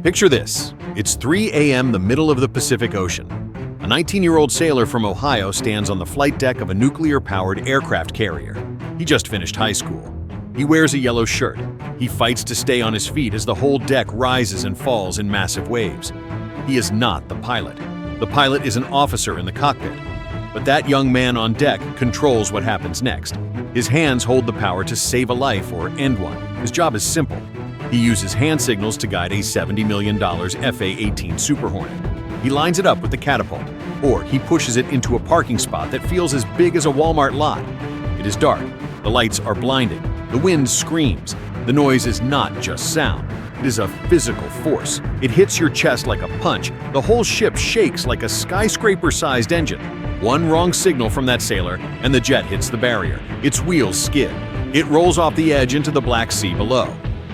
Picture this. It's 3 a.m., the middle of the Pacific Ocean. A 19-year-old sailor from Ohio stands on the flight deck of a nuclear-powered aircraft carrier. He just finished high school. He wears a yellow shirt. He fights to stay on his feet as the whole deck rises and falls in massive waves. He is not the pilot. The pilot is an officer in the cockpit. But that young man on deck controls what happens next. His hands hold the power to save a life or end one. His job is simple. He uses hand signals to guide a $70 million FA-18 Super Hornet. He lines it up with the catapult, or he pushes it into a parking spot that feels as big as a Walmart lot. It is dark. The lights are blinding. The wind screams. The noise is not just sound. It is a physical force. It hits your chest like a punch. The whole ship shakes like a skyscraper-sized engine. One wrong signal from that sailor, and the jet hits the barrier. Its wheels skid. It rolls off the edge into the Black Sea below.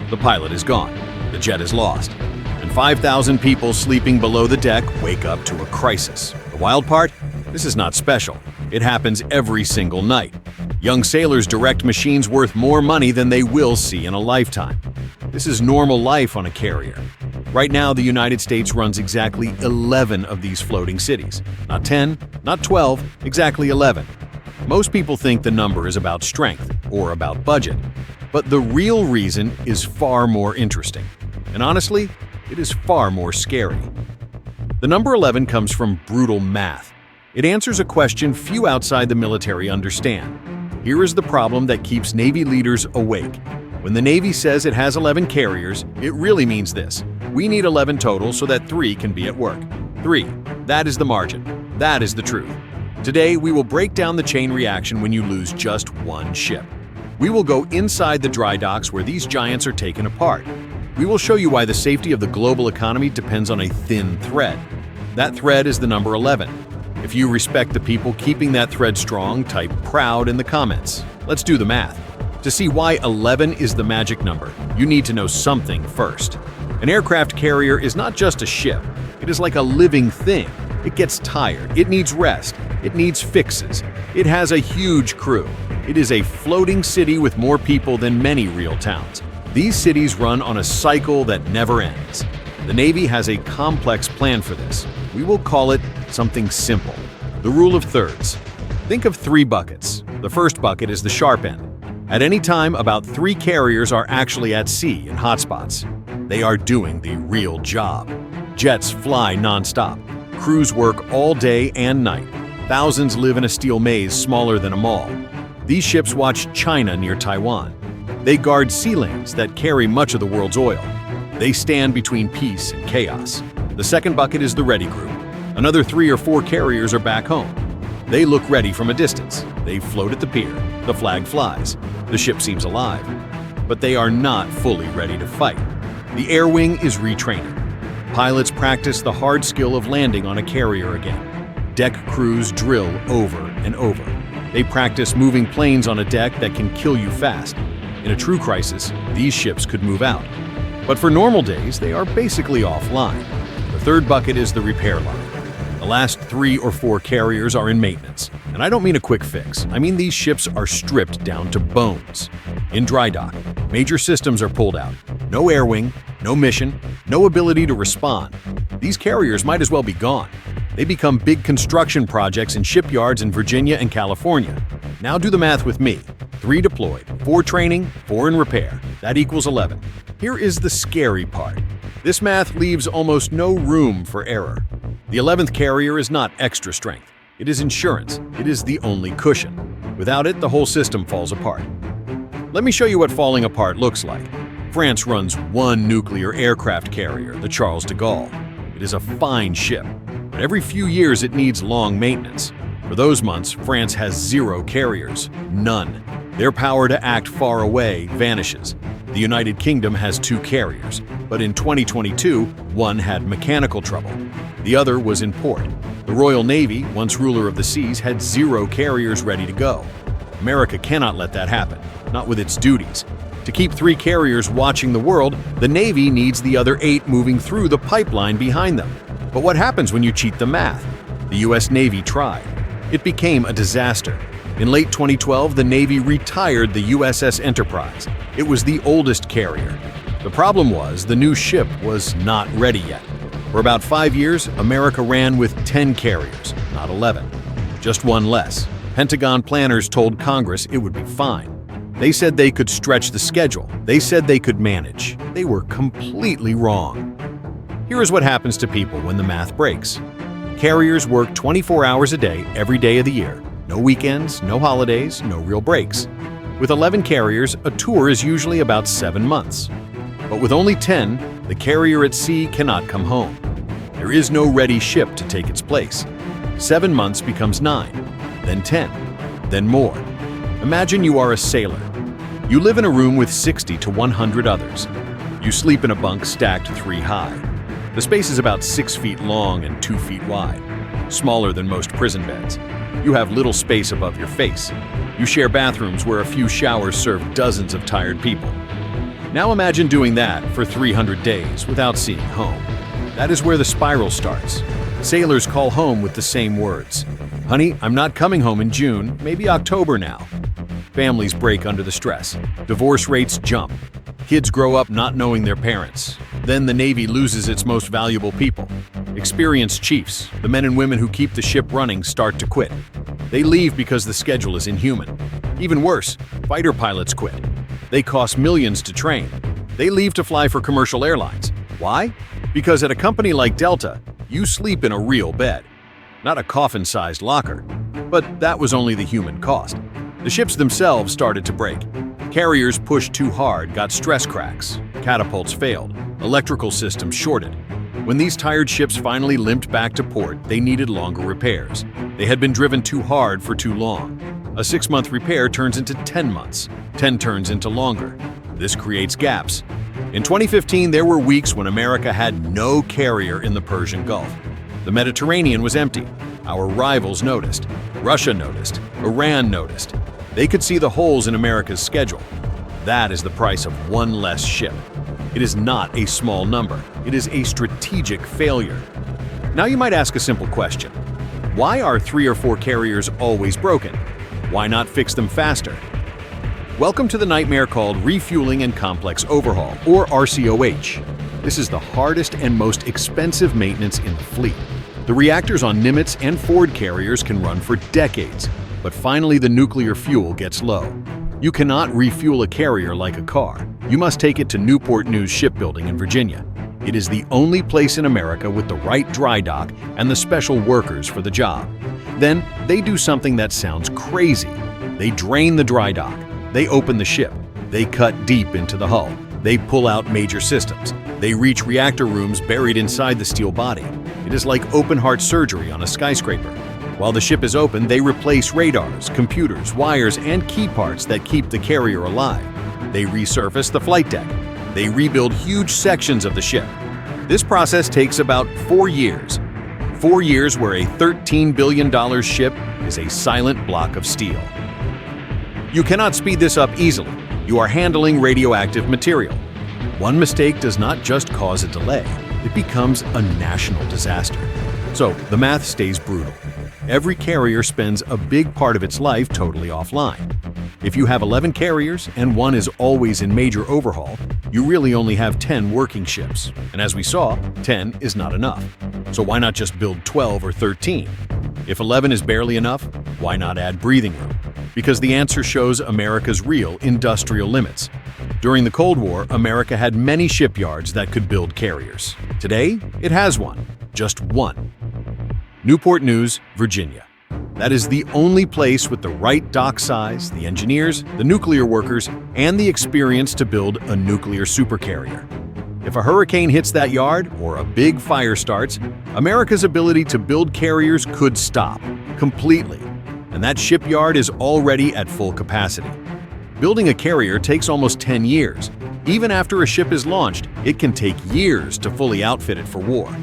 The pilot is gone. The jet is lost. And 5,000 people sleeping below the deck wake up to a crisis. The wild part? This is not special. It happens every single night. Young sailors direct machines worth more money than they will see in a lifetime. This is normal life on a carrier. Right now, the United States runs exactly 11 of these floating cities. Not 10, not 12, exactly 11. Most people think the number is about strength or about budget. But the real reason is far more interesting. And honestly, it is far more scary. The number 11 comes from brutal math. It answers a question few outside the military understand. Here is the problem that keeps Navy leaders awake. When the Navy says it has 11 carriers, it really means this. We need 11 total so that 3 can be at work. 3. That is the margin. That is the truth. Today, we will break down the chain reaction when you lose just one ship. We will go inside the dry docks where these giants are taken apart. We will show you why the safety of the global economy depends on a thin thread. That thread is the number 11. If you respect the people keeping that thread strong, type proud in the comments. Let's do the math. To see why 11 is the magic number, you need to know something first. An aircraft carrier is not just a ship. It is like a living thing. It gets tired. It needs rest. It needs fixes. It has a huge crew. It is a floating city with more people than many real towns. These cities run on a cycle that never ends. The Navy has a complex plan for this. We will call it something simple. The rule of thirds. Think of 3 buckets. The first bucket is the sharp end. At any time, about 3 carriers are actually at sea in hotspots. They are doing the real job. Jets fly nonstop. Crews work all day and night. Thousands live in a steel maze smaller than a mall. These ships watch China near Taiwan. They guard sea lanes that carry much of the world's oil. They stand between peace and chaos. The second bucket is the ready group. Another 3 or 4 carriers are back home. They look ready from a distance. They float at the pier. The flag flies. The ship seems alive. But they are not fully ready to fight. The air wing is retraining. Pilots practice the hard skill of landing on a carrier again. Deck crews drill over and over. They practice moving planes on a deck that can kill you fast. In a true crisis, these ships could move out. But for normal days, they are basically offline. The third bucket is the repair line. The last 3 or 4 carriers are in maintenance. And I don't mean a quick fix. I mean these ships are stripped down to bones. In dry dock, major systems are pulled out. No air wing, no mission, no ability to respond. These carriers might as well be gone. They become big construction projects in shipyards in Virginia and California. Now do the math with me. 3 deployed, 4 training, 4 in repair. That equals 11. Here is the scary part. This math leaves almost no room for error. The 11th carrier is not extra strength. It is insurance. It is the only cushion. Without it, the whole system falls apart. Let me show you what falling apart looks like. France runs 1 nuclear aircraft carrier, the Charles de Gaulle. It is a fine ship, but every few years it needs long maintenance. For those months, France has 0 carriers, none. Their power to act far away vanishes. The United Kingdom has 2 carriers, but in 2022, one had mechanical trouble. The other was in port. The Royal Navy, once ruler of the seas, had 0 carriers ready to go. America cannot let that happen, not with its duties. To keep 3 carriers watching the world, the Navy needs the other 8 moving through the pipeline behind them. But what happens when you cheat the math? The U.S. Navy tried. It became a disaster. In late 2012, the Navy retired the USS Enterprise. It was the oldest carrier. The problem was the new ship was not ready yet. For about 5 years, America ran with 10 carriers, not 11. Just one less. Pentagon planners told Congress it would be fine. They said they could stretch the schedule. They said they could manage. They were completely wrong. Here is what happens to people when the math breaks. Carriers work 24 hours a day, every day of the year. No weekends, no holidays, no real breaks. With 11 carriers, a tour is usually about 7 months. But with only 10, the carrier at sea cannot come home. There is no ready ship to take its place. 7 months becomes 9, then 10, then more. Imagine you are a sailor. You live in a room with 60 to 100 others. You sleep in a bunk stacked 3 high. The space is about 6 feet long and 2 feet wide, smaller than most prison beds. You have little space above your face. You share bathrooms where a few showers serve dozens of tired people. Now imagine doing that for 300 days without seeing home. That is where the spiral starts. Sailors call home with the same words. Honey, I'm not coming home in June, maybe October now. Families break under the stress. Divorce rates jump. Kids grow up not knowing their parents. Then the Navy loses its most valuable people. Experienced chiefs, the men and women who keep the ship running, start to quit. They leave because the schedule is inhuman. Even worse, fighter pilots quit. They cost millions to train. They leave to fly for commercial airlines. Why? Because at a company like Delta, you sleep in a real bed. Not a coffin-sized locker. But that was only the human cost. The ships themselves started to break. Carriers pushed too hard, got stress cracks. Catapults failed. Electrical systems shorted. When these tired ships finally limped back to port, they needed longer repairs. They had been driven too hard for too long. A 6-month repair turns into 10 months. 10 turns into longer. This creates gaps. In 2015, there were weeks when America had no carrier in the Persian Gulf. The Mediterranean was empty. Our rivals noticed. Russia noticed. Iran noticed. They could see the holes in America's schedule. That is the price of one less ship. It is not a small number. It is a strategic failure. Now you might ask a simple question. Why are 3 or 4 carriers always broken? Why not fix them faster? Welcome to the nightmare called Refueling and Complex Overhaul, or RCOH. This is the hardest and most expensive maintenance in the fleet. The reactors on Nimitz and Ford carriers can run for decades, but finally the nuclear fuel gets low. You cannot refuel a carrier like a car. You must take it to Newport News Shipbuilding in Virginia. It is the only place in America with the right dry dock and the special workers for the job. Then they do something that sounds crazy. They drain the dry dock. They open the ship. They cut deep into the hull. They pull out major systems. They reach reactor rooms buried inside the steel body. It is like open-heart surgery on a skyscraper. While the ship is open, they replace radars, computers, wires, and key parts that keep the carrier alive. They resurface the flight deck. They rebuild huge sections of the ship. This process takes about 4 years. 4 years where a $13 billion ship is a silent block of steel. You cannot speed this up easily. You are handling radioactive material. One mistake does not just cause a delay, it becomes a national disaster. So the math stays brutal. Every carrier spends a big part of its life totally offline. If you have 11 carriers and one is always in major overhaul, you really only have 10 working ships. And as we saw, 10 is not enough. So why not just build 12 or 13? If 11 is barely enough, why not add breathing room? Because the answer shows America's real industrial limits. During the Cold War, America had many shipyards that could build carriers. Today, it has one. Just one. Newport News, Virginia. That is the only place with the right dock size, the engineers, the nuclear workers, and the experience to build a nuclear supercarrier. If a hurricane hits that yard or a big fire starts, America's ability to build carriers could stop completely. And that shipyard is already at full capacity. Building a carrier takes almost 10 years. Even after a ship is launched, it can take years to fully outfit it for war.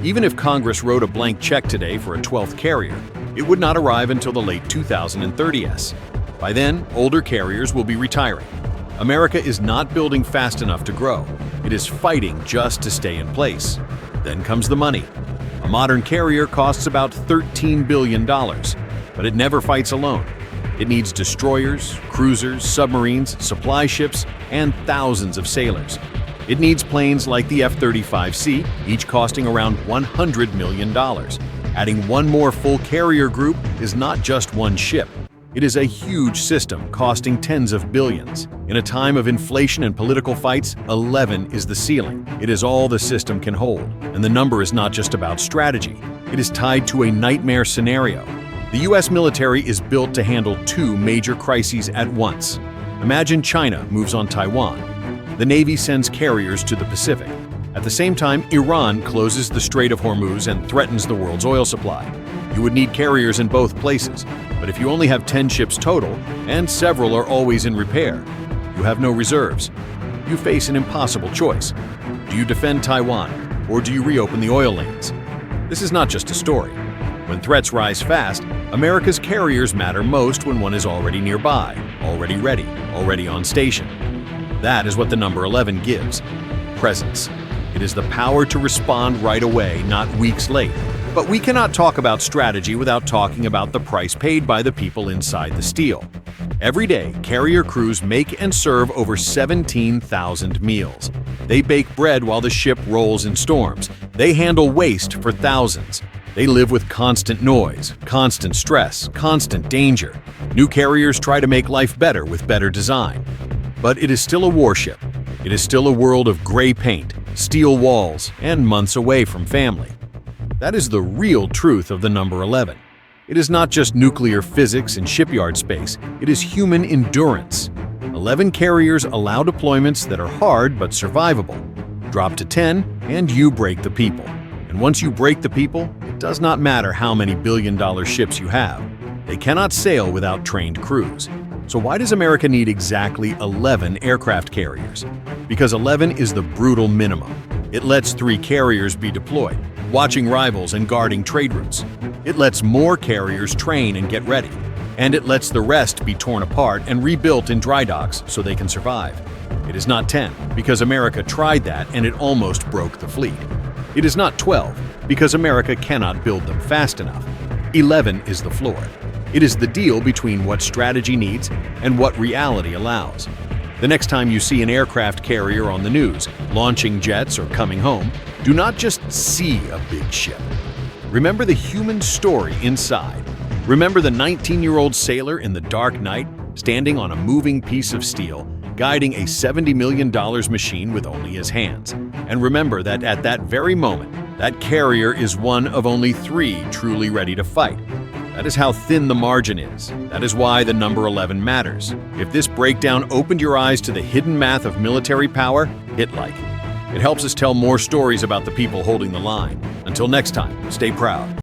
Even if Congress wrote a blank check today for a 12th carrier, it would not arrive until the late 2030s. By then, older carriers will be retiring. America is not building fast enough to grow. It is fighting just to stay in place. Then comes the money. A modern carrier costs about $13 billion, but it never fights alone. It needs destroyers, cruisers, submarines, supply ships, and thousands of sailors. It needs planes like the F-35C, each costing around $100 million. Adding one more full carrier group is not just one ship. It is a huge system costing tens of billions. In a time of inflation and political fights, 11 is the ceiling. It is all the system can hold. And the number is not just about strategy. It is tied to a nightmare scenario. The US military is built to handle two major crises at once. Imagine China moves on Taiwan. The Navy sends carriers to the Pacific. At the same time, Iran closes the Strait of Hormuz and threatens the world's oil supply. You would need carriers in both places, but if you only have 10 ships total, and several are always in repair, you have no reserves. You face an impossible choice. Do you defend Taiwan, or do you reopen the oil lanes? This is not just a story. When threats rise fast, America's carriers matter most when one is already nearby, already ready, already on station. That is what the number 11 gives. Presence. It is the power to respond right away, not weeks late. But we cannot talk about strategy without talking about the price paid by the people inside the steel. Every day, carrier crews make and serve over 17,000 meals. They bake bread while the ship rolls in storms. They handle waste for thousands. They live with constant noise, constant stress, constant danger. New carriers try to make life better with better design. But it is still a warship. It is still a world of gray paint, steel walls, and months away from family. That is the real truth of the number 11. It is not just nuclear physics and shipyard space, it is human endurance. 11 carriers allow deployments that are hard but survivable. Drop to 10, and you break the people. And once you break the people, it does not matter how many billion-dollar ships you have. They cannot sail without trained crews. So why does America need exactly 11 aircraft carriers? Because 11 is the brutal minimum. It lets 3 carriers be deployed, watching rivals and guarding trade routes. It lets more carriers train and get ready. And it lets the rest be torn apart and rebuilt in dry docks so they can survive. It is not 10, because America tried that and it almost broke the fleet. It is not 12, because America cannot build them fast enough. 11 is the floor. It is the deal between what strategy needs and what reality allows. The next time you see an aircraft carrier on the news, launching jets or coming home, do not just see a big ship. Remember the human story inside. Remember the 19-year-old sailor in the dark night, standing on a moving piece of steel, guiding a $70 million machine with only his hands. And remember that at that very moment, that carrier is one of only 3 truly ready to fight. That is how thin the margin is. That is why the number 11 matters. If this breakdown opened your eyes to the hidden math of military power, hit like. It helps us tell more stories about the people holding the line. Until next time, stay proud.